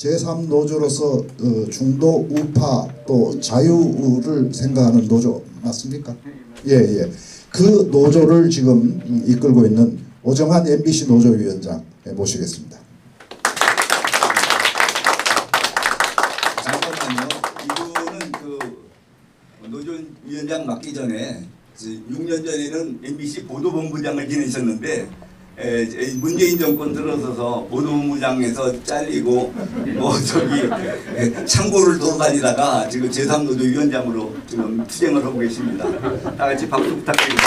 제3노조로서 중도 우파 또 자유를 생각하는 노조 맞습니까? 예. 그 노조를 지금 이끌고 있는 오정환 MBC 노조위원장 모시겠습니다. 잠깐만요. 이분은 그 노조위원장 맡기 전에 6년 전에는 MBC 보도본부장을 지내셨는데 문재인 정권 들어서서 보도본부장에서 잘리고 창고를 돌아다니다가 지금 제3노조위원장으로 지금 투쟁을 하고 계십니다. 다 같이 박수 부탁드립니다.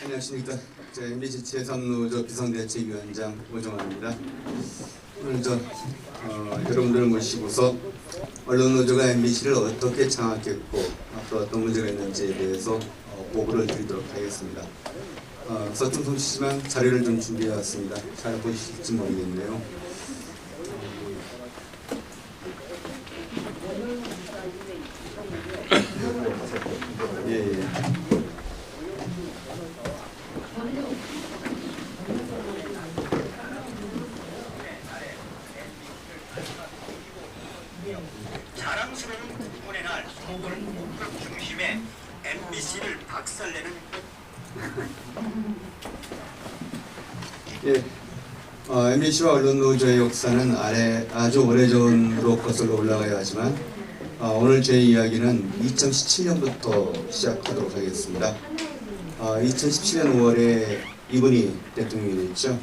안녕하십니까. MBC 제3노조 비상대책위원장 오정환입니다. 오늘 여러분들을 모시고서 언론노조가 MBC를 어떻게 장악했고 앞으로 어떤 문제가 있는지에 대해서 보고를 드리도록 하겠습니다. 서툰 솜씨지만 자료를 좀 준비해왔습니다. 잘 보이실지 모르겠네요. 예. 자랑스러운 국군의 날 소금 목표 중심에 MBC를 박살내는 MBC와 언론노조의 역사는 아주 오래전으로 거슬러 올라가야 하지만 오늘 제 이야기는 2017년부터 시작하도록 하겠습니다. 2017년 5월에 이분이 대통령이 됐죠.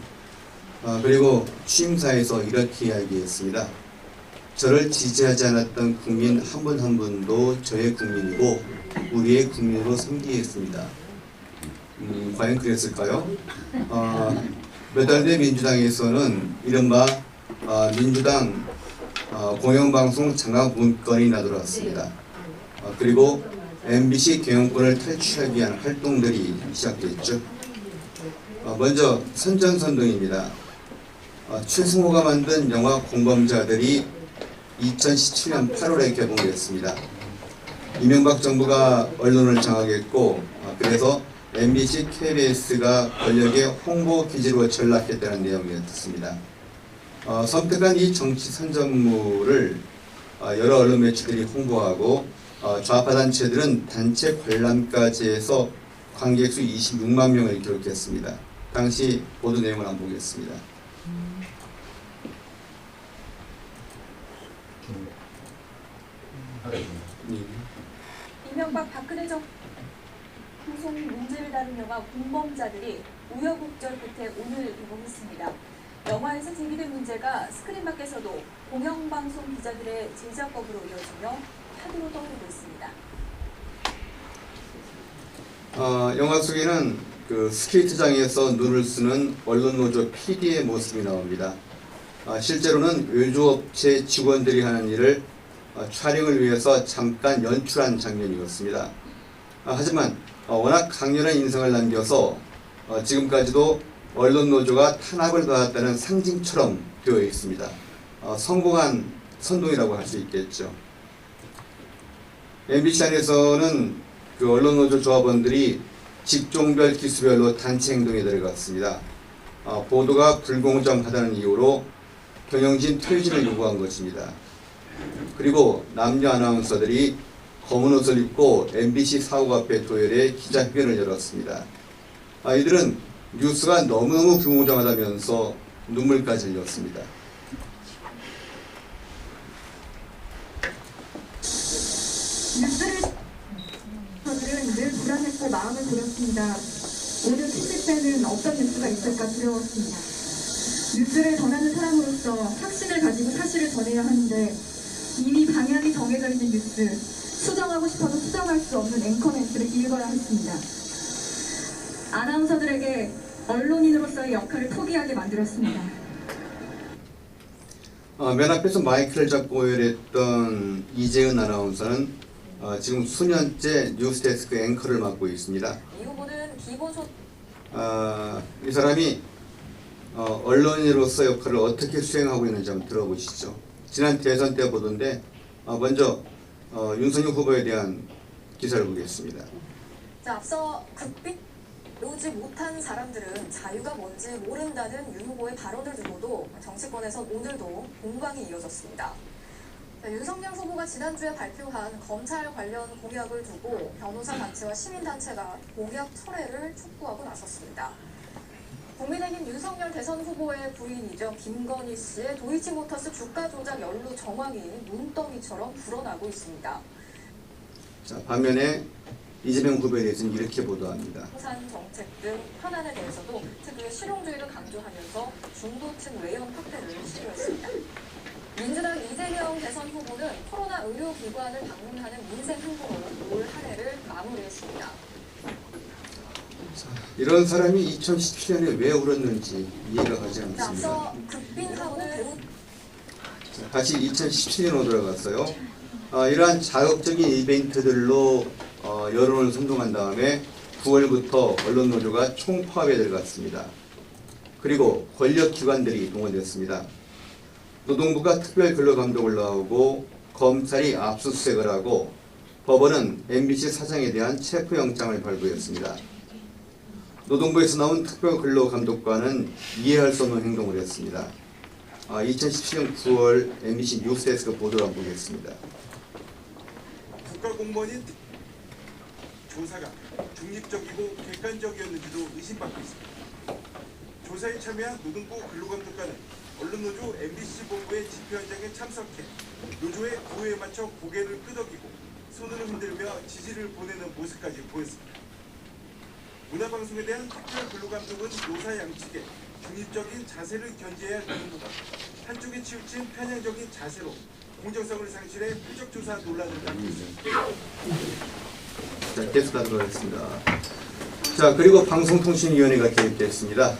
그리고 취임사에서 이렇게 이야기했습니다. 저를 지지하지 않았던 국민 한 분 한 분도 저의 국민이고 우리의 국민으로 섬기겠습니다. 과연 그랬을까요? 몇 달 뒤 민주당에서는 이른바 민주당 공영방송 장악 문건이 나돌았습니다. 그리고 MBC 경영권을 탈취하기 위한 활동들이 시작됐죠. 먼저 선전선동입니다. 최승호가 만든 영화 공범자들이 2017년 8월에 개봉됐습니다. 이명박 정부가 언론을 장악했고 그래서 MBC, KBS가 권력의 홍보 기지로 전락했다는 내용이었습니다. 선택한 이 정치 선전물을 여러 언론 매체들이 홍보하고 좌파 단체들은 단체 관람까지 해서 관객 수 26만 명을 기록했습니다. 당시 보도 내용을 한번 보겠습니다. 이명박 박근혜 정 방송 문제를 다룬 영화 공범자들이 우여곡절 끝에 오늘 개봉했습니다. 영화에서 제기된 문제가 스크린 밖에서도 공영방송 기자들의 제작법으로 이어지며 화두로 떠오르고 있습니다. 영화 속에는 그 스케이트장에서 눈을 쓰는 언론노조 PD의 모습이 나옵니다. 실제로는 외주업체 직원들이 하는 일을 촬영을 위해서 잠깐 연출한 장면이었습니다. 하지만 워낙 강렬한 인상을 남겨서 지금까지도 언론노조가 탄압을 받았다는 상징처럼 되어 있습니다. 성공한 선동이라고 할 수 있겠죠. MBC 안에서는 그 언론노조 조합원들이 직종별 기수별로 단체 행동에 들어갔습니다. 보도가 불공정하다는 이유로 경영진 퇴진을 요구한 것입니다. 그리고 남녀 아나운서들이 검은 옷을 입고 MBC 사옥 앞에 도열해 기자회견을 열었습니다. 이들은 뉴스가 너무너무 불공정하다면서 눈물까지 흘렸습니다. 뉴스를 저들은 늘 불안했고 마음을 졸였습니다. 오늘 취직 때는 어떤 뉴스가 있을까 두려웠습니다. 뉴스를 전하는 사람으로서 확신을 가지고 사실을 전해야 하는데 이미 방향이 정해져 있는 뉴스, 수정하고 싶어도 수정할 수 없는 앵커 멘트를 읽어야 했습니다. 아나운서들에게 언론인으로서의 역할을 포기하게 만들었습니다. 맨 앞에서 마이크를 잡고 오열했던 이재은 아나운서는 지금 수년째 뉴스데스크 앵커를 맡고 있습니다. 이 후보는 기본소 이 사람이 언론인으로서 역할을 어떻게 수행하고 있는지 한번 들어보시죠. 지난 대선 때 보던데 먼저 윤석열 후보에 대한 기사를 보겠습니다. 자, 앞서 국빈 이루지 못한 사람들은 자유가 뭔지 모른다는 윤 후보의 발언을 두고도 정치권에선 오늘도 공방이 이어졌습니다. 윤석열 후보가 지난주에 발표한 검찰 관련 공약을 두고 변호사 단체와 시민단체가 공약 철회를 촉구하고 나섰습니다. 국민의힘 윤석열 대선 후보의 부인이죠. 김건희 씨의 도이치모터스 주가 조작 연루 정황이 눈덩이처럼 불어나고 있습니다. 자, 반면에 이재명 후보에 대해서는 이렇게 보도합니다. 부산 정책 등 현안에 대해서도 특유의 실용주의를 강조하면서 중도층 외연 확대를 시도했습니다. 민주당 이재명 대선 후보는 코로나 의료기관을 방문하는 민생 행보로 올 한 해를 마무리했습니다. 이런 사람이 2017년에 왜 울었는지 이해가 가지 않습니다. 앞서 국빈하우는 배우 다시 2017년으로 돌아갔어요. 이러한 자극적인 이벤트들로 여론을 선동한 다음에 9월부터 언론노조가 총파업에 들어갔습니다. 그리고 권력기관들이 동원됐습니다. 노동부가 특별근로감독을 나오고 검찰이 압수수색을 하고 법원은 MBC 사장에 대한 체포영장을 발부했습니다. 노동부에서 나온 특별근로감독관은 이해할 수 없는 행동을 했습니다. 2017년 9월 MBC 뉴스데스크 보도를 한번 보겠습니다. 국가공무원인 조사가 중립적이고 객관적이었는지도 의심받고 있습니다. 조사에 참여한 노동부 근로감독관은 언론노조 MBC 본부의 집회 현장에 참석해 노조의 구호에 맞춰 고개를 끄덕이고 손을 흔들며 지지를 보내는 모습까지 보였습니다. 문화방송에 대한 특별 근로감독은 노사 양측에 중립적인 자세를 견지해야 할 노동부가 한쪽에 치우친 편향적인 자세로 공정성을 상실해 표적조사 논란을 낳고 있습니다. 자, 계속하도록 하겠습니다. 자, 그리고 방송통신위원회가 개입됐습니다.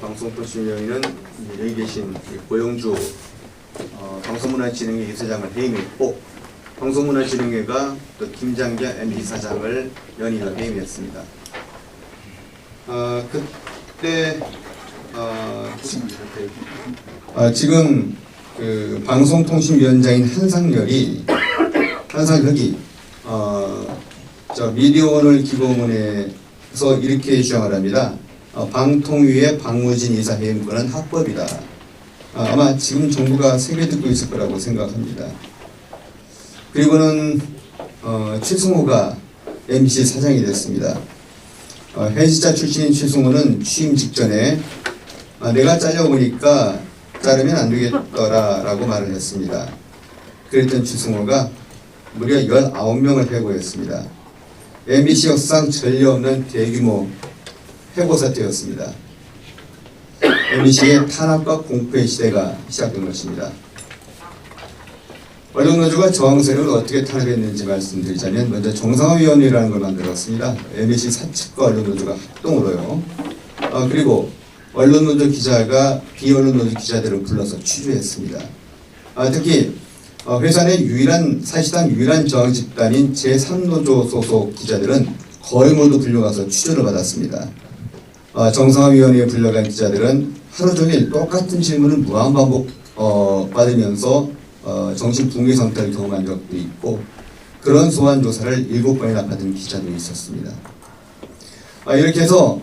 방송통신위원회는 여기 계신 고영주 방송문화진흥회 이사장을 해임했고, 방송문화진흥회가 또 김장gia MB 사장을 연이어 해임했습니다. 그때 지금 그 방송통신위원장인 한상혁이 미디어오늘 기고문에서 이렇게 주장을 합니다. 방통위의 박무진 이사 해임권은 합법이다. 아마 지금 정부가 새겨 듣고 있을 거라고 생각합니다. 그리고는 최승호가 MBC 사장이 됐습니다. 회지자 출신인 최승호는 취임 직전에 내가 잘려보니까 자르면 안 되겠더라라고 말을 했습니다. 그랬던 최승호가 무려 19명을 해고했습니다. MBC 역사상 전례 없는 대규모 해고 사태였습니다. MBC의 탄압과 공포의 시대가 시작된 것입니다. 언론노조가 저항세력을 어떻게 탄압했는지 말씀드리자면, 먼저 정상화위원회라는 걸 만들었습니다. MBC 사측과 언론노조가 합동으로요. 그리고 언론노조 기자가 비언론노조 기자들을 불러서 취조했습니다. 특히 회사 내 사실상 유일한 저항 집단인 제3노조 소속 기자들은 거의 모두 불려가서 취조를 받았습니다. 정상화위원회에 불려간 기자들은 하루 종일 똑같은 질문을 무한반복 받으면서 정신 붕괴 상태를 경험한 적도 있고, 그런 소환 조사를 7번이나 받은 기자도 있었습니다. 이렇게 해서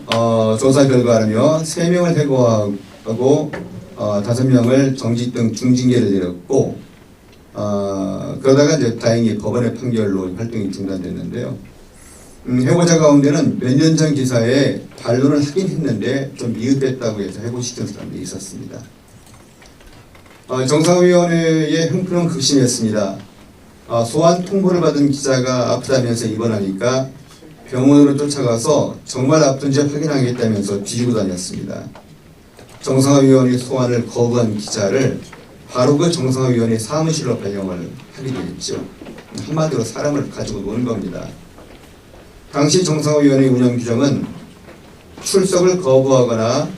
조사 결과라며 3명을 해고하고 5명을 정직 등 중징계를 내렸고, 그러다가 이제 다행히 법원의 판결로 활동이 중단됐는데요. 해고자 가운데는 몇 년 전 기사에 반론을 하긴 했는데 좀 미흡했다고 해서 해고시킨 사람들이 있었습니다. 정상위원회의 흥분은 극심했습니다. 소환 통보를 받은 기자가 아프다면서 입원하니까 병원으로 쫓아가서 정말 아픈지 확인하겠다면서 뒤지고 다녔습니다. 정상화위원회 소환을 거부한 기자를 바로 그 정상화위원회 사무실로 발령을 하기도 했죠. 한마디로 사람을 가지고 노는 겁니다. 당시 정상화위원회 운영 규정은 출석을 거부하거나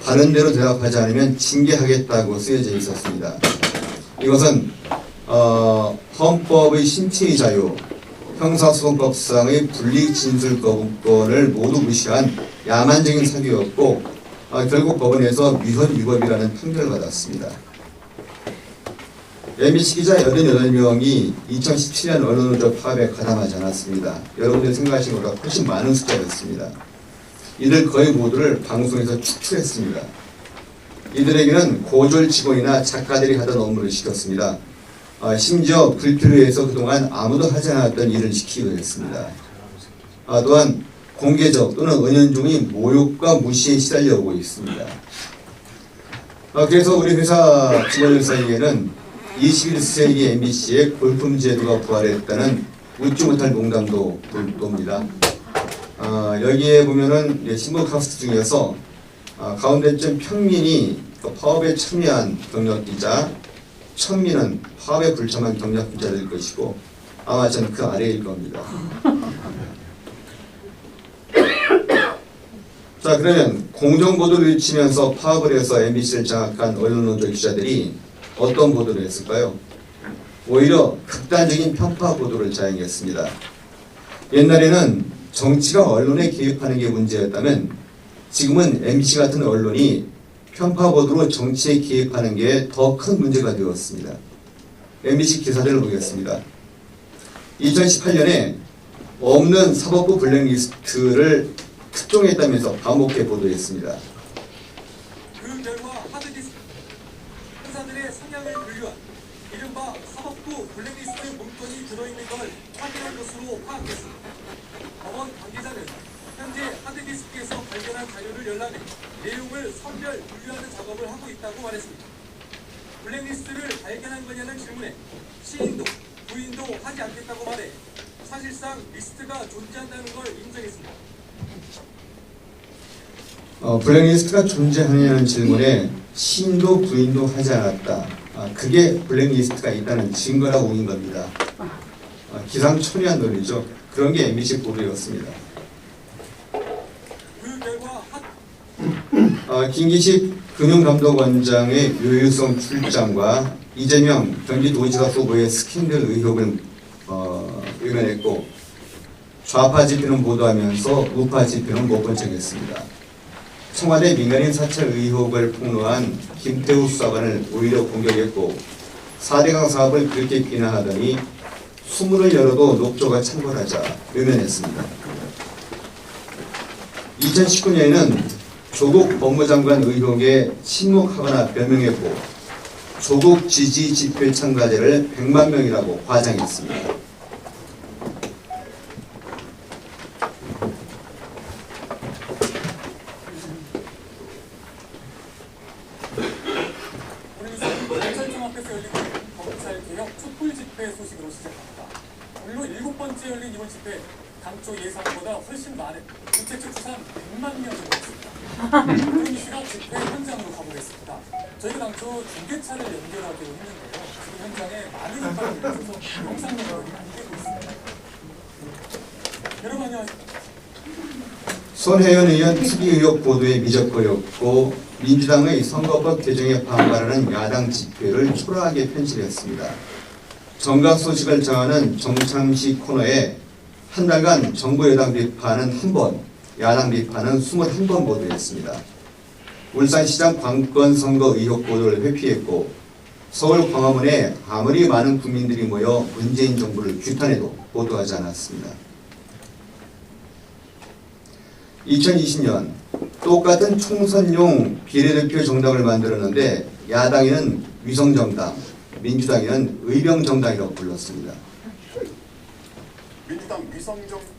바른 대로 대답하지 않으면 징계하겠다고 쓰여져 있었습니다. 이것은 헌법의 신체의 자유, 형사소송법상의 분리진술 거부권을 모두 무시한 야만적인 사기였고, 결국 법원에서 위헌 위법이라는 판결을 받았습니다. MBC 기자 88명이 2017년 언론노조 파업에 가담하지 않았습니다. 여러분들이 생각하시는 것보다 훨씬 많은 숫자였습니다. 이들 거의 모두를 방송에서 축출했습니다. 이들에게는 고졸 직원이나 작가들이 하던 업무를 시켰습니다. 심지어 불필요해서 그동안 아무도 하지 않았던 일을 시키기도 했습니다. 또한 공개적 또는 은연중의 모욕과 무시에 시달려오고 있습니다. 그래서 우리 회사 직원들 사이에는 21세기 MBC의 골품 제도가 부활했다는 웃지 못할 농담도 돕니다. 여기에 보면은 신문카스트 중에서 가운데쯤 평민이 파업에 참여한 경력 기자, 천민은 파업에 불참한 경력 기자일 것이고 아마 전 그 아래일 겁니다. 자, 그러면 공정보도를 외치면서 파업을 해서 MBC를 장악한 언론노조 기자들이 어떤 보도를 했을까요? 오히려 극단적인 편파 보도를 자행했습니다. 옛날에는 정치가 언론에 개입하는 게 문제였다면 지금은 MBC 같은 언론이 편파 보도로 정치에 개입하는 게 더 큰 문제가 되었습니다. MBC 기사들을 보겠습니다. 2018년에 없는 사법부 블랙리스트를 특종했다면서 반복해 보도했습니다. 그 결과 하드디스크 회사들의 성향을 분류한 이른바 사법부 블랙리스트 문건이 들어있는 걸 확인한 것으로 파악했습니다. 법원 관계자는 현재 하드디스크에서 발견한 자료를 열람해 내용을 선별 분류하는 작업을 하고 있다고 말했습니다. 블랙리스트를 발견한 거냐는 질문에 시인도 부인도 하지 않겠다고 말해 사실상 리스트가 존재한다는 걸 인정했습니다. 블랙리스트가 존재하느냐는 질문에 시인도 부인도 하지 않았다. 그게 블랙리스트가 있다는 증거라고 우긴 겁니다. 기상천외한 논리죠. 그런 게 MBC 보도였습니다. 그 결과 김기식 금융감독원장의 요율성 출장과 이재명 경기도지사 후보의 스캔들 의혹을 외면했고 좌파 지표는 보도하면서 우파 지표는 못 본 척했습니다. 청와대 민간인 사찰 의혹을 폭로한 김태우 수사관을 오히려 공격했고 4대강 사업을 그렇게 비난하더니 수문을 열어도 녹조가 창궐하자 외면했습니다. 2019년에는 조국 법무장관 의혹에 침묵하거나 변명했고 조국 지지 집회 참가자를 100만 명이라고 과장했습니다. 경찰청앞에서 열린 검찰 개혁 촛불 집회 소식으로 시작합니다. 물론 7번째 열린 이번 집회 당초 예상보다 훨씬 많은 국제적 추산 100만 명이 모였습니다. 그런 이슈가 집회 현장으로 가보겠습니다. 저희가 당초 중계차를 연결하기로 했는데요. 지금 현장에 많은 인파가 밀려서 영상 연결이 안 되고 있습니다. 여러분 안녕하십니까? 손혜원 의원 투기 의혹 보도에 미적거렸고 민주당의 선거법 개정에 반발하는 야당 집회를 초라하게 편집했습니다. 정각 소식을 정하는 정창시 코너에 한 달간 정부 여당 비판은 1번, 야당 비판은 21번 보도했습니다. 울산시장 관권 선거 의혹 보도를 회피했고 서울 광화문에 아무리 많은 국민들이 모여 문재인 정부를 규탄해도 보도하지 않았습니다. 2020년 똑같은 총선용 비례대표 정당을 만들었는데 야당에는 위성정당, 민주당에는 의병정당이라고 불렀습니다. 민주당 위성정당인데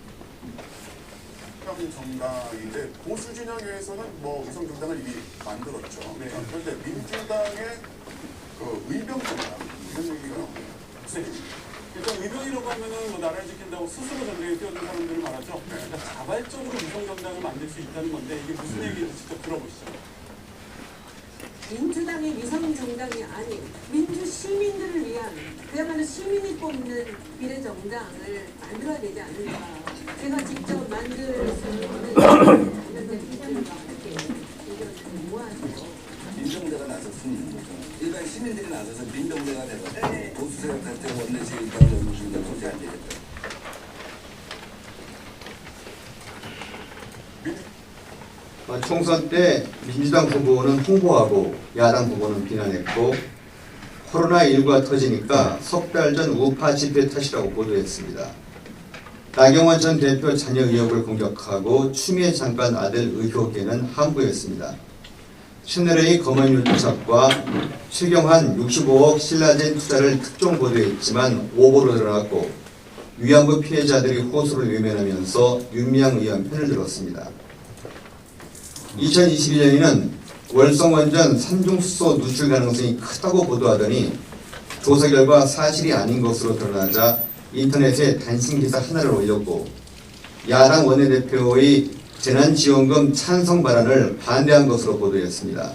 보수 진영에서는 뭐 위성정당을 이미 만들었죠. 네. 그런데 민주당의 그 의병정당 이런 얘기가 나옵니다. 일단 의병이라고 하면은 뭐 나라를 지킨다고 스스로 전쟁에 뛰어든 사람들을 말하죠. 그러니까 자발적으로 위성정당을 만들 수 있다는 건데 이게 무슨 얘기인지 직접 들어보시죠. 민주당의 위성정당이 아닌 민주시민들을 위한 그야말로 시민이 뽑는 비례정당을 만들어야 되지 않을까. 제가 직접 만들 수 있는 이렇게 의견을 모아서 민정대가 나섰으면 일반 시민들이 나서서 민정대가 되고 보수세력 같은 원내세력을 연구중에 도저히 안 되겠다. 총선 때 민주당 후보는 홍보하고 야당 후보는 비난했고 코로나19가 터지니까 석 달 전 우파 집회 탓이라고 보도했습니다. 나경원 전 대표 자녀 의혹을 공격하고 추미애 장관 아들 의혹에는 함부였습니다. 채널A 검언유착과 최경환 65억 신라젠 투자를 특종 보도했지만 오보로 드러났고 위안부 피해자들이 호소를 외면하면서 윤미향 의원 편을 들었습니다. 2021년에는 월성원전 산중수소 누출 가능성이 크다고 보도하더니 조사 결과 사실이 아닌 것으로 드러나자 인터넷에 단신 기사 하나를 올렸고 야당 원내대표의 재난지원금 찬성 발언을 반대한 것으로 보도했습니다.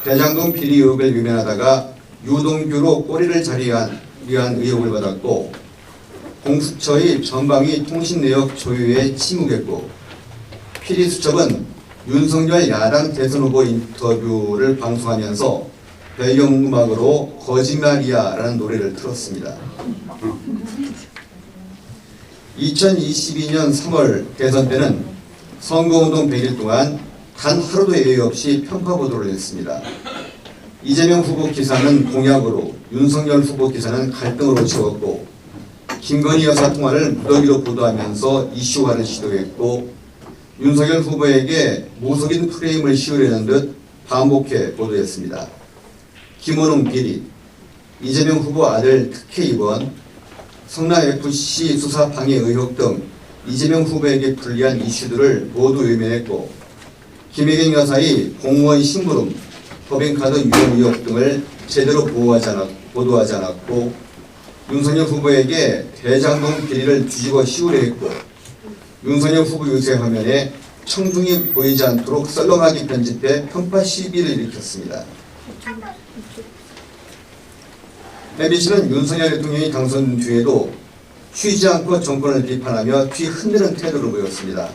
대장동 비리 의혹을 외면하다가 유동규로 꼬리를 자르기 위한 의혹을 받았고 공수처의 전방위 통신 내역 조회에 침묵했고 피디수첩은 윤석열 야당 대선 후보 인터뷰를 방송하면서 배경음악으로 거짓말이야 라는 노래를 틀었습니다. 2022년 3월 대선 때는 선거운동 100일 동안 단 하루도 예외 없이 편파 보도를 했습니다. 이재명 후보 기사는 공약으로, 윤석열 후보 기사는 갈등으로 채웠고 김건희 여사 통화를 무더기로 보도하면서 이슈화를 시도했고 윤석열 후보에게 무속인 프레임을 씌우려는 듯 반복해 보도했습니다. 김원웅 비리, 이재명 후보 아들 특혜 입원, 성남FC 수사 방해 의혹 등 이재명 후보에게 불리한 이슈들을 모두 외면했고 김혜경 여사의 공무원 심부름, 법인카드 유용 의혹 등을 제대로 보도하지 않았고 윤석열 후보에게 대장동 비리를 뒤집어 씌우려 했고 윤석열 후보 유세 화면에 청중이 보이지 않도록 썰렁하게 편집해 편파 시비를 일으켰습니다. MBC는 윤석열 대통령이 당선 뒤에도 쉬지 않고 정권을 비판하며 뒤 흔드는 태도를 보였습니다.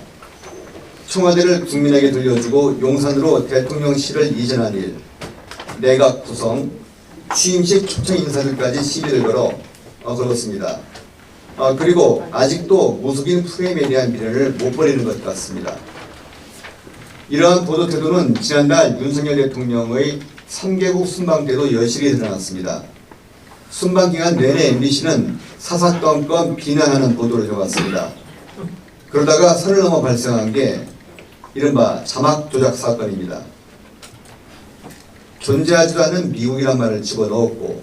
청와대를 국민에게 돌려주고 용산으로 대통령실을 이전한 일, 내각 구성, 취임식 초청 인사들까지 시비를 걸었습니다. 그리고 아직도 무속인 프레임에 대한 미련을 못 버리는 것 같습니다. 이러한 보도 태도는 지난달 윤석열 대통령의 3개국 순방 때도 여실히 드러났습니다. 순방 기간 내내 MBC는 사사건건 비난하는 보도를 해왔습니다. 그러다가 선을 넘어 발생한 게 이른바 자막 조작 사건입니다. 존재하지도 않는 미국이란 말을 집어넣었고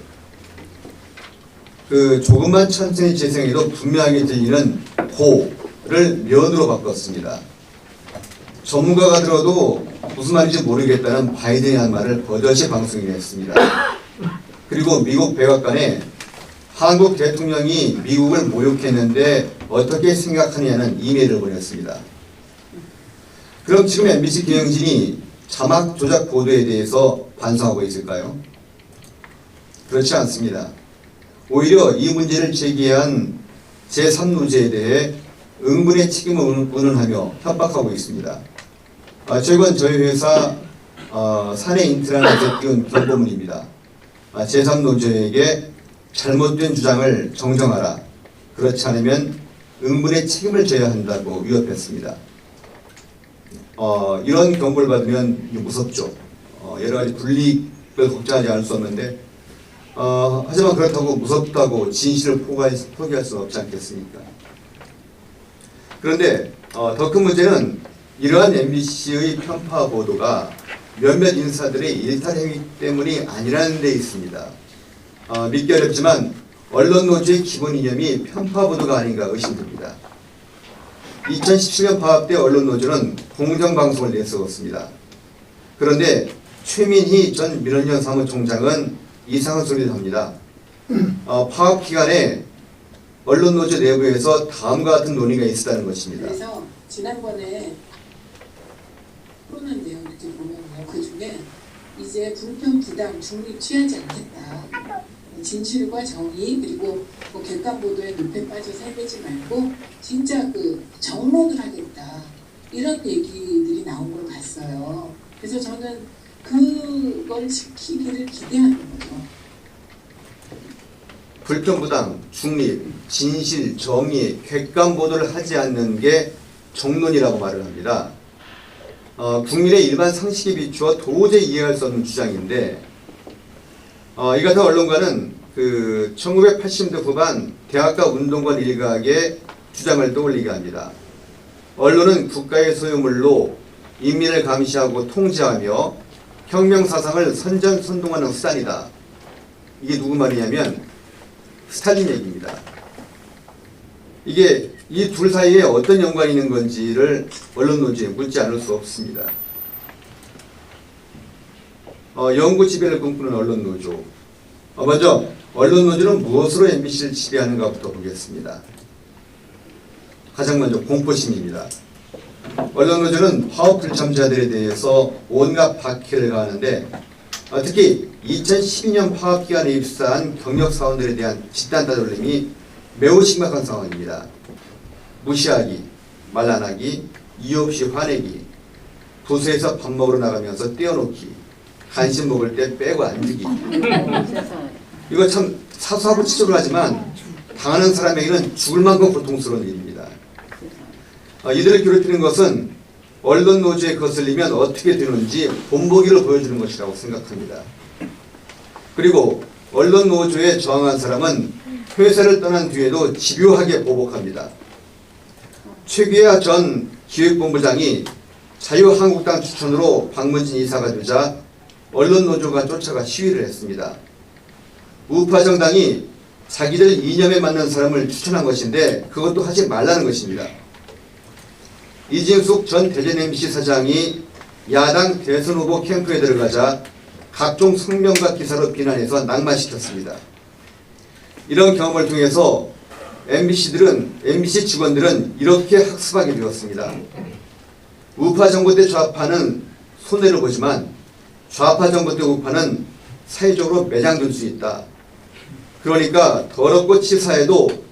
그 조금만 천천히 재생해도 분명하게 들리는 고를 면으로 바꿨습니다. 전문가가 들어도 무슨 말인지 모르겠다는 바이든이 한 말을 버젓이 방송에 했습니다. 그리고 미국 백악관에 한국 대통령이 미국을 모욕했는데 어떻게 생각하느냐는 이메일을 보냈습니다. 그럼 지금 MBC 경영진이 자막 조작 보도에 대해서 반성하고 있을까요? 그렇지 않습니다. 오히려 이 문제를 제기한 제3노조에 대해 응분의 책임을 운운하며 협박하고 있습니다. 최근 저희 회사 사내 인트라넷에 띄운 경고문입니다. 제3노조에게 잘못된 주장을 정정하라. 그렇지 않으면 응분의 책임을 져야 한다고 위협했습니다. 이런 경고를 받으면 무섭죠. 여러 가지 불이익을 걱정하지 않을 수 없는데 하지만 그렇다고 무섭다고 진실을 포기할 수는 없지 않겠습니까? 그런데 더 큰 문제는 이러한 MBC의 편파 보도가 몇몇 인사들의 일탈 행위 때문이 아니라는 데 있습니다. 믿기 어렵지만 언론노조의 기본 이념이 편파 보도가 아닌가 의심됩니다. 2017년 파업 때 언론노조는 공정방송을 내세웠습니다. 그런데 최민희 전 민원연 사무총장은 이상한 소리를 합니다. 파업 기간에 언론노조 내부에서 다음과 같은 논의가 있었다는 것입니다. 그래서 지난번에 토론한 내용을 좀 보면요, 그 중에 이제 불편, 부당, 중립 취하지 않겠다. 진실과 정의 그리고 뭐 객관 보도에 늪에 빠져서 헤매지 말고 진짜 그 정론을 하겠다. 이런 얘기들이 나온 걸 봤어요. 그래서 저는 그걸 지키기를 기대하는 거죠. 불편부당, 중립, 진실, 정의, 객관 보도를 하지 않는 게 정론이라고 말을 합니다. 국민의 일반 상식에 비추어 도저히 이해할 수 없는 주장인데 이 같은 언론가는 그 1980년대 후반 대학가 운동권 일각의 주장을 떠올리게 합니다. 언론은 국가의 소유물로 인민을 감시하고 통제하며 혁명 사상을 선전선동하는 수단이다. 이게 누구 말이냐면 스탈린 얘기입니다. 이게 이 둘 사이에 어떤 연관이 있는 건지를 언론 노조에 묻지 않을 수 없습니다. 영구 지배를 꿈꾸는 언론 노조. 먼저 언론 노조는 무엇으로 MBC를 지배하는가부터 보겠습니다. 가장 먼저 공포심입니다. 언론 노조는 파업 불참자들에 대해서 온갖 박해를 가하는데 특히 2012년 파업 기간에 입사한 경력 사원들에 대한 집단 따돌림이 매우 심각한 상황입니다. 무시하기, 말 안 하기, 이유 없이 화내기, 부서에서 밥 먹으러 나가면서 떼어놓기, 간식 먹을 때 빼고 앉기. 이거 참 사소하고 치졸하지만 당하는 사람에게는 죽을 만큼 고통스러운 일입니다. 이들을 괴롭히는 것은 언론 노조에 거슬리면 어떻게 되는지 본보기를 보여주는 것이라고 생각합니다. 그리고 언론 노조에 저항한 사람은 회사를 떠난 뒤에도 집요하게 보복합니다. 최규하 전 기획본부장이 자유한국당 추천으로 박문진 이사가 되자 언론 노조가 쫓아가 시위를 했습니다. 우파 정당이 자기들 이념에 맞는 사람을 추천한 것인데 그것도 하지 말라는 것입니다. 이진숙 전 대전 MBC 사장이 야당 대선 후보 캠프에 들어가자 각종 성명과 기사로 비난해서 낙마시켰습니다. 이런 경험을 통해서 MBC 직원들은 이렇게 학습하게 되었습니다. 우파 정부 때 좌파는 손해를 보지만 좌파 정부 때 우파는 사회적으로 매장될 수 있다. 그러니까 더럽고 치사해도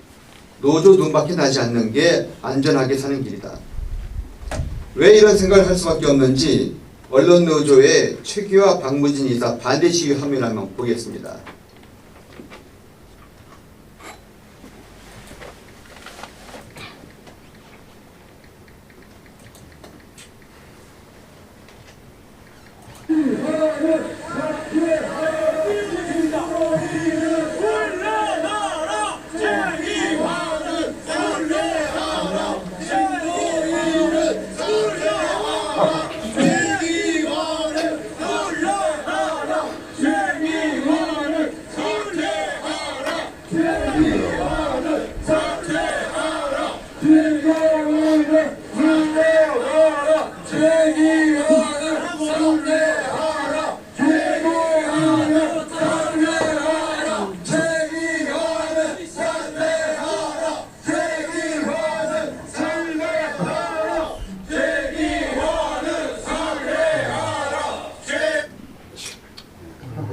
노조 눈밖에 나지 않는 게 안전하게 사는 길이다. 왜 이런 생각을 할 수밖에 없는지 언론 노조의 최규하 박문진 이사 반대 시위 화면을 한번 보겠습니다.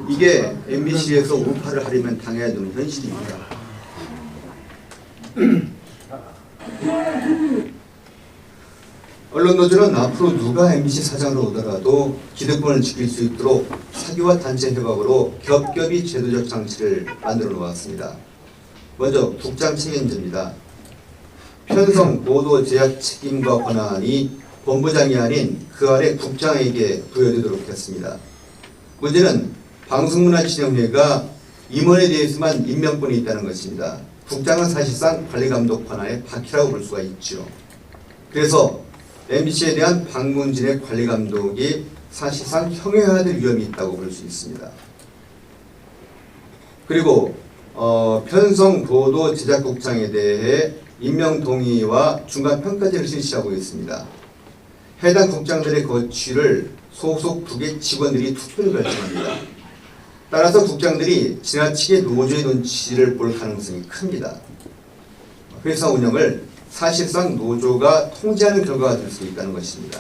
이게 MBC에서 우파를 하려면 당해야 되는 현실입니다. 언론 노조는 앞으로 누가 MBC 사장으로 오더라도 기득권을 지킬 수 있도록 사기와 단체 협약으로 겹겹이 제도적 장치를 만들어 놓았습니다. 먼저 국장 책임제입니다. 편성 보도 제작 책임과 권한이 본부장이 아닌 그 아래 국장에게 부여되도록 했습니다. 문제는 방송문화진흥회가 임원에 대해서만 임명권이 있다는 것입니다. 국장은 사실상 관리감독 권한의 바퀴라고 볼 수가 있죠. 그래서 MBC에 대한 박문진의 관리감독이 사실상 형해화될 위험이 있다고 볼 수 있습니다. 그리고 편성 보도 제작국장에 대해 임명 동의와 중간 평가제를 실시하고 있습니다. 해당 국장들의 거취를 소속 국의 직원들이 투표로 결정합니다. 따라서 국장들이 지나치게 노조의 눈치를 볼 가능성이 큽니다. 회사 운영을 사실상 노조가 통제하는 결과가 될 수 있다는 것입니다.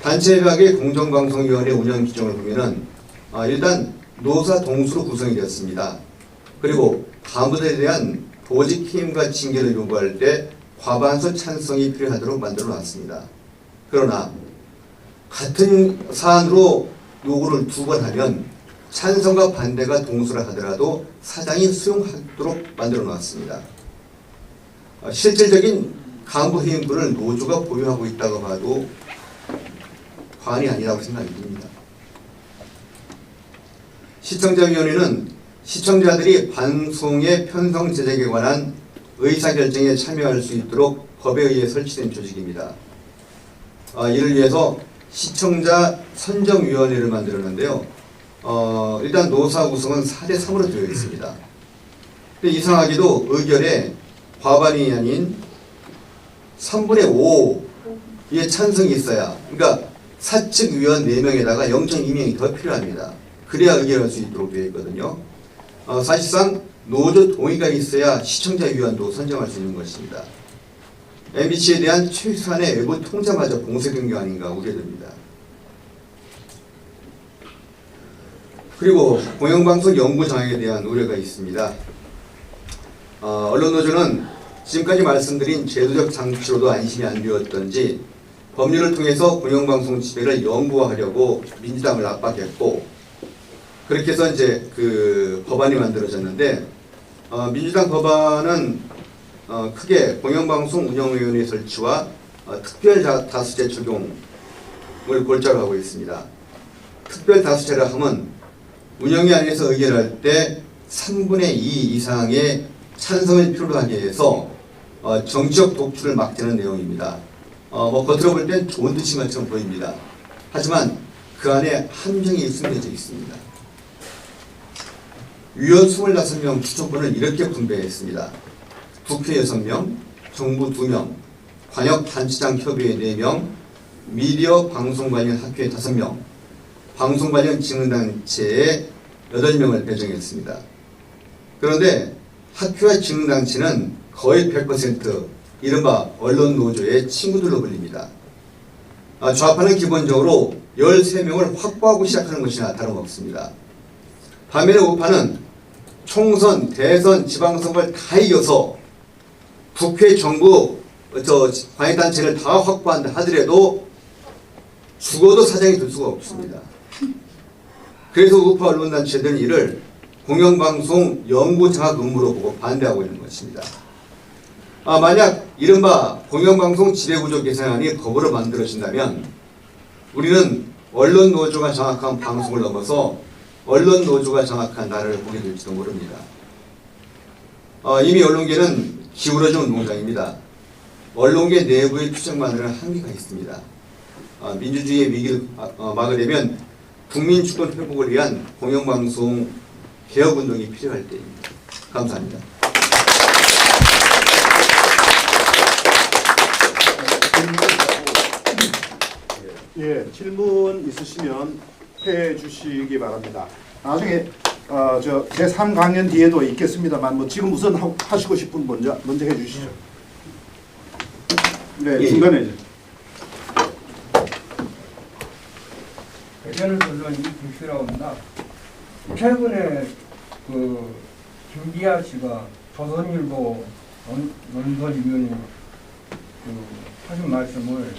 단체협약의 공정방송위원회 운영 규정을 보면은 일단 노사 동수로 구성이 되었습니다. 그리고 간부들에 대한 보직 해임과 징계를 요구할 때 과반수 찬성이 필요하도록 만들어 놨습니다. 그러나 같은 사안으로 요구를 2번 하면 찬성과 반대가 동수라 하더라도 사장이 수용하도록 만들어 놨습니다. 실질적인 간부 해임권을 노조가 보유하고 있다고 봐도 과언이 아니라고 생각이 듭니다. 시청자위원회는 시청자들이 방송의 편성 제작에 관한 의사결정에 참여할 수 있도록 법에 의해 설치된 조직입니다. 이를 위해서 시청자 선정위원회를 만들었는데요. 일단 노사 구성은 4대3으로 되어 있습니다. 근데 이상하게도 의결에 과반이 아닌 3분의 5의 찬성이 있어야, 그러니까 사측위원 4명에다가 0.2명이 더 필요합니다. 그래야 의결할 수 있도록 되어 있거든요. 사실상 노조 동의가 있어야 시청자위원도 선정할 수 있는 것입니다. MBC에 대한 최소한의 외부 통제마저 공세된 게 아닌가 우려됩니다. 그리고 공영방송 연구 장악에 대한 우려가 있습니다. 언론노조는 지금까지 말씀드린 제도적 장치로도 안심이 안 되었던지 법률을 통해서 공영방송 지배를 영구화하려고 민주당을 압박했고, 그렇게 해서 이제 그 법안이 만들어졌는데, 민주당 법안은 크게 공영방송 운영위원회 설치와 특별 다수제 적용을 골자로 하고 있습니다. 특별 다수제라 함은 운영위 안에서 의결할 때 3분의 2 이상의 찬성을 필요로 하기 위해서 정치적 독주를 막자는 내용입니다. 겉으로 볼 땐 좋은 뜻인 것처럼 보입니다. 하지만 그 안에 함정이 숨겨져 있습니다. 위원 25명 추천권을 이렇게 분배했습니다. 국회 6명, 정부 2명, 관역단체장 협의회 4명, 미디어 방송 관련 학회 5명, 방송 관련 직능단체에 8명을 배정했습니다. 그런데 학교와 직능단체는 거의 100% 이른바 언론노조의 친구들로 불립니다. 좌파는 기본적으로 13명을 확보하고 시작하는 것이나 다름없습니다. 반면에 우파는 총선, 대선, 지방선거를 다 이겨서 국회, 정부, 관역단체를 다 확보한다 하더라도 죽어도 사장이 될 수가 없습니다. 그래서 우파 언론단체들은 이를 공영방송 연구장악 의무로 보고 반대하고 있는 것입니다. 만약 이른바 공영방송 지배구조 개선안이 법으로 만들어진다면 우리는 언론노조가 장악한 방송을 넘어서 언론노조가 장악한 나라를 보게 될지도 모릅니다. 이미 언론계는 기울어진 운동장입니다. 언론계 내부의 투쟁만으로는 한계가 있습니다. 민주주의의 위기를 막으려면 국민 주권 회복을 위한 공영방송 개혁운동이 필요할 때입니다. 감사합니다. 예, 질문 있으시면 해 주시기 바랍니다. 나중에 제3강연 뒤에도 있겠습니다만 뭐 지금 우선 하시고 싶은 먼저 해 주시죠. 네, 중간에 이제. 대전을 돌던 이김씨라고 합니다. 최근에 그 김기아 씨가 조선일보 논설위원회 하신 말씀을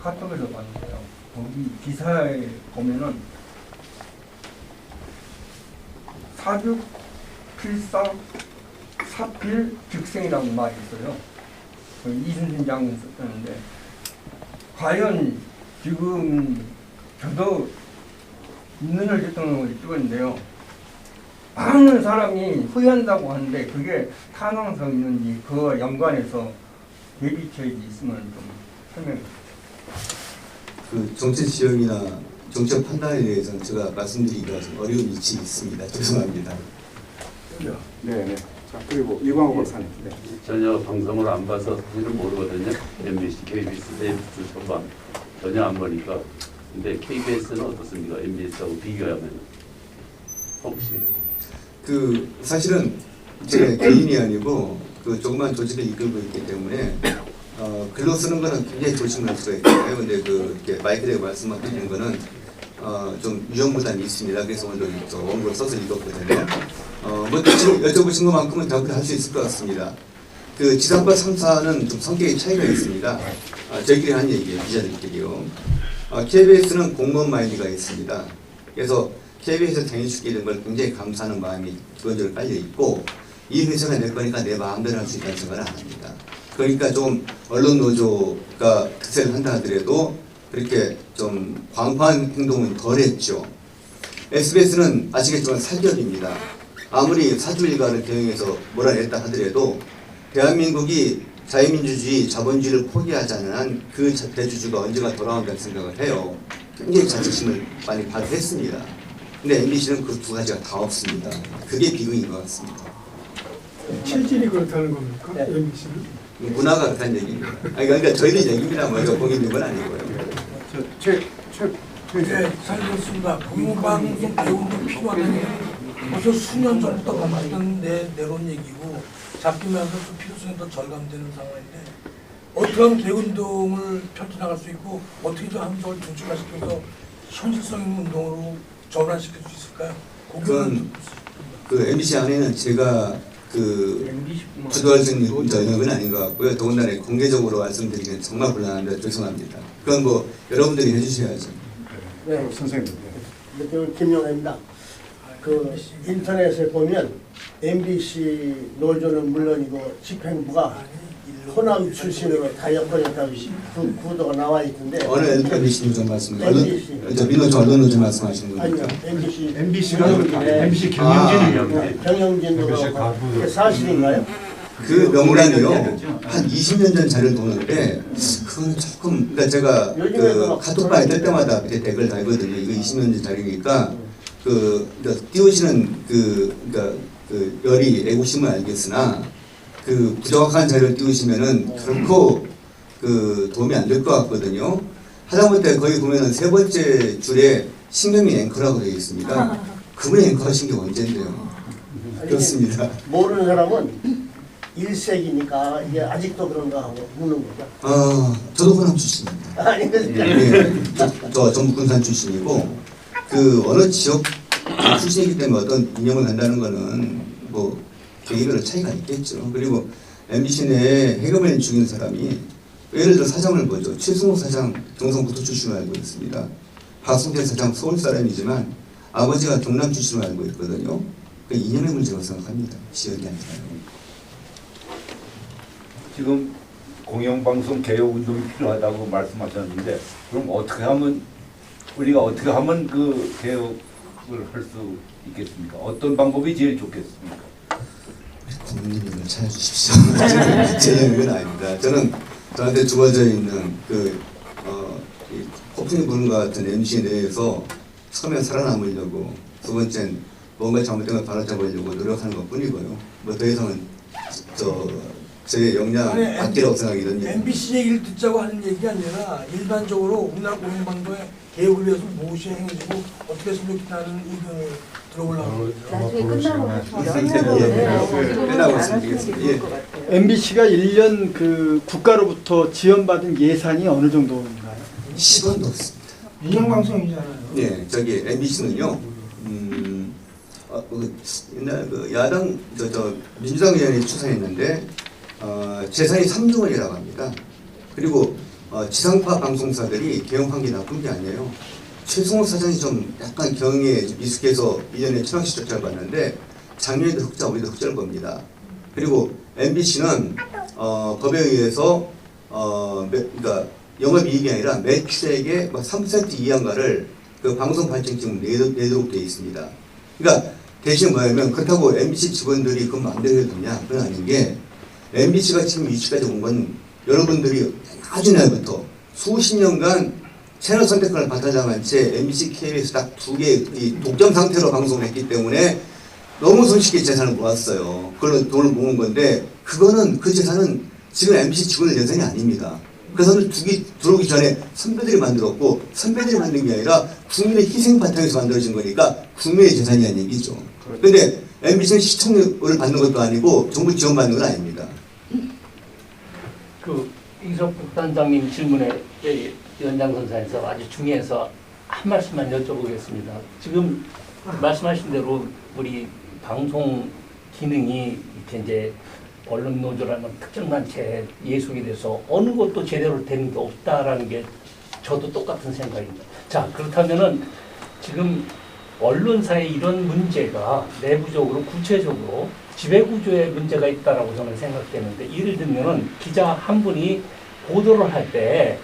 카톡에서 봤는데요. 거기 기사에 보면은 사죽 필사 사필 즉생이라고 말이 있어요. 이순신 장군 썼다는데 과연 지금 저도 윤석열 대통령을 찍었는데요. 많은 사람이 후회한다고 하는데 그게 타당성 있는지 그와 연관해서 대비처에 있으면 좀 설명해 주세요. 그 정책 지형이나 정책 판단에 대해서는 제가 말씀드리기가 좀 어려움이 있습니다. 죄송합니다. 네. 자, 그리고 이광호 박사님. 네. 전혀 방송을 안 봐서 사실은 모르거든요. MBC, KBS, 네이버스 전반 전혀 안 보니까. 근데 KBS는 어떻습니까? MBS하고 비교하면 혹시? 그 사실은 제 개인이 아니고 그 조그만 조직을 이끌고 있기 때문에 글로 쓰는 거는 굉장히 조심할 수가 있거든요. 근데 그 이렇게 마이크 대고 말씀드리는 거는 좀 위험 부담이 있습니다. 그래서 오늘 원고를 써서 읽었거든요. 뭐 지금 여쭤보신 것만큼은 답을 할 수 있을 것 같습니다. 그 지상파 3사는 좀 성격의 차이가 있습니다. 저희끼리 한 얘기예요. 기자들끼리요. KBS는 공무원 마인드가 있습니다. 그래서 KBS에서 당해주게 된 걸 굉장히 감사하는 마음이 기본적으로 깔려 있고, 이 회사가 내 거니까 내 마음대로 할 수 있다는 생각을 안 합니다. 그러니까 좀 언론 노조가 특세를 한다 하더라도 그렇게 좀 광파한 행동은 덜했죠. SBS는 아시겠지만 사기업입니다. 아무리 사주 일가를 경영해서 몰아냈다 하더라도 대한민국이 자유민주주의, 자본주의를 포기하자는 한 그 대주주가 언제가 돌아온다는 생각을 해요. 굉장히 자존심을 많이 발휘했습니다. 근데 MBC는 그 두 가지가 다 없습니다. 그게 비극인 것 같습니다. 체질이 그렇다는 겁니까? MBC는? 문화가 그렇다는 얘기입니다. 그러니까 저희는 얘기입니다. 뭐 이거 거기 있는 건 아니고요. 네, 잘 들었습니다. 공영방송 배우는 필요하다는 벌써 수년 전부터 가만있던 내론 얘기고 잡히면서 좀 필요성이 더 절감되는 상황인데 어떻게 하면 개운동을 펼쳐나갈 수 있고 어떻게 좀 함성을 중축화시켜서 현실성 있는 운동으로 전환시킬 수 있을까요? 그건 그 MBC 안에는 제가 그 주도할 수 있는 영역은 아닌 것 같고요. 더군다나 공개적으로 말씀드리기는 정말 곤란한데 죄송합니다. 그건 뭐 여러분들이 해주셔야죠. 네, 선생님. 김용혜입니다. 그 인터넷에 보면 MBC 노조는 물론이고 집행부가 호남 출신으로 다 엮어졌다고 그 구도가 나와 있던데. 어느 MBC 노조 말씀이세요? MBC. 민노조 언론 노조 말씀하시는 아니요, 겁니까? MBC가 MBC 경영진 노조 사실인가요? 그 명단이요 한 20년 전 자료를 보는데 그건 조금 그러니까 제가 그 카톡방에 뜰 때마다 밑에 댓글 달거든요. 이거 20년 전 자료니까 그 띄우시는 그러니까 그 열이 애국심을 알겠으나 그 부정확한 자료를 띄우시면은 결코 그 도움이 안 될 것 같거든요. 하다못해 거기 보면은 세 번째 줄에 신경미 앵커라고 되어 있습니다. 그분이 앵커하신 게 언젠데요? 그렇습니다. 모르는 사람은 1세기니까 이게 아직도 그런가 하고 묻는 거죠. 저도 호남 출신입니다. 아니, 예, 저 전북 군산 출신이고 그 어느 지역 출신이기 때문에 어떤 인연을 간다는 거는 뭐 계획별 차이가 있겠죠. 그리고 MBC 내에 해금을 죽인 사람이 예를 들어 사장을 보죠. 최승호 사장 경상북도 출신으로 알고 있습니다. 박성태 사장 서울 사람이지만 아버지가 경남 출신으로 알고 있거든요. 그 이념의 문제라고 생각합니다. 지역이 아니라요. 지금 공영방송 개혁 운동이 필요하다고 말씀하셨는데 그럼 어떻게 하면 우리가 어떻게 하면 그 개혁을 할 수 있겠습니까? 어떤 방법이 제일 좋겠습니까? 국민님을 찾아주십시오. 제 영역은 아닙니다. 저는 저한테 주어져 있는 그 폭풍이 부는 것 같은 MC 내에서 처음에 살아남으려고 두 번째는 뭔가 잘못된 걸 바로잡으려고 노력하는 것 뿐이고요. 뭐 더 이상은 제 역량 아끼라고 생각이 이런 얘기. MBC 얘기를 듣자고 하는 얘기가 아니라 일반적으로 우리나라 공영방송의 개혁을 위해서 무엇이 행해지고 어떻게 했으면 좋겠다는 의견을 들어보려고 나중에 끝나고 MBC가 1년 그 국가로부터 지원받은 예산이 어느 정도인가요? 10원도 없습니다. 민영방송이잖아요. 네, 저기 MBC는요. 옛날 그 야당 민주당 의원이 추천했는데 재산이 3조 원이라고 합니다. 그리고 지상파 방송사들이 개혁한 게 나쁜 게 아니에요. 최승호 사장이 좀 약간 경영에 미숙해서 1년에 1,000원씩 적자를 봤는데 작년에도 흑자, 올해도 흑자를 봅니다. 그리고 MBC는 법에 의해서 그러니까 영업이익이 아니라 매출액의 3% 이하인가를 그 방송 발전기금 내도록 되어 있습니다. 그러니까 대신 뭐냐면 그렇다고 MBC 직원들이 그 마음대로 해도 되냐? 그건 아닌 게 MBC가 지금 위치까지 온 건 여러분들이 아주 날부터 수십 년간 채널 선택권을 바탕장한 채 MBC, KBS 딱 두 개 독점 상태로 방송을 했기 때문에 너무 손쉽게 재산을 모았어요. 그걸로 돈을 모은 건데 그거는 그 재산은 지금 MBC 직원의 재산이 아닙니다. 그래서 들어오기 전에 선배들이 만들었고 선배들이 만든 게 아니라 국민의 희생 바탕에서 만들어진 거니까 국민의 재산이라는 얘기죠. 그런데 MBC는 시청률을 받는 것도 아니고 정부 지원받는 건 아닙니다. 그 이석국 단장님 질문에 연장선상에서 아주 중요해서 한 말씀만 여쭤보겠습니다. 지금 말씀하신 대로 우리 방송 기능이 이렇게 이제 언론 노조라는 특정 단체에 예속이 돼서 어느 것도 제대로 되는 게 없다라는 게 저도 똑같은 생각입니다. 자, 그렇다면은 지금 언론사의 이런 문제가 내부적으로 구체적으로 지배구조에 문제가 있다라고 저는 생각되는데 예를 들면은 기자 한 분이 보도를 할 때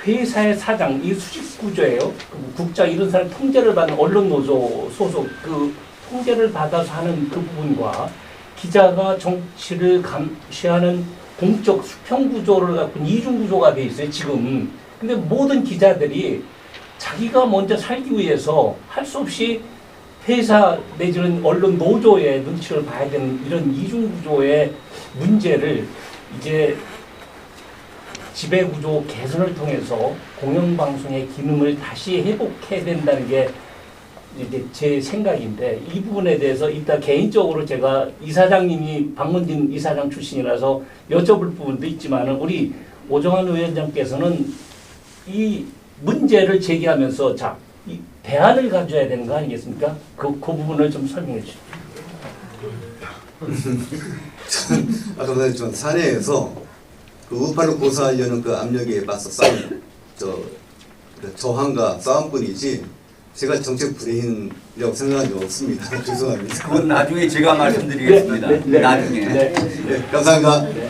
회사의 사장, 이 수직구조예요. 국장 이런 사람 통제를 받는 언론노조 소속 그 통제를 받아서 하는 그 부분과 기자가 정치를 감시하는 공적 수평 구조를 갖고 이중 구조가 돼 있어요 지금. 근데 모든 기자들이 자기가 먼저 살기 위해서 할 수 없이 회사 내지는 언론 노조의 눈치를 봐야 되는 이런 이중 구조의 문제를 이제 지배 구조 개선을 통해서 공영방송의 기능을 다시 회복해야 된다는 게 이제 제 생각인데, 이 부분에 대해서 이따 개인적으로 제가 이사장님이 박문진 이사장 출신이라서 여쭤볼 부분도 있지만, 우리 오정환 위원장께서는 이 문제를 제기하면서 자, 이 대안을 가져야 되는 거 아니겠습니까? 그 부분을 좀 설명해 주시죠. 아까 전에 전 사내에서 그 우파를 고소하려는 그 압력에 맞서 싸운 저항과 싸움뿐이지 제가 정책 불행이라고 생각한 적 없습니다. 죄송합니다. 그건 나중에 제가 말씀드리겠습니다. 나중에. 감사합니다.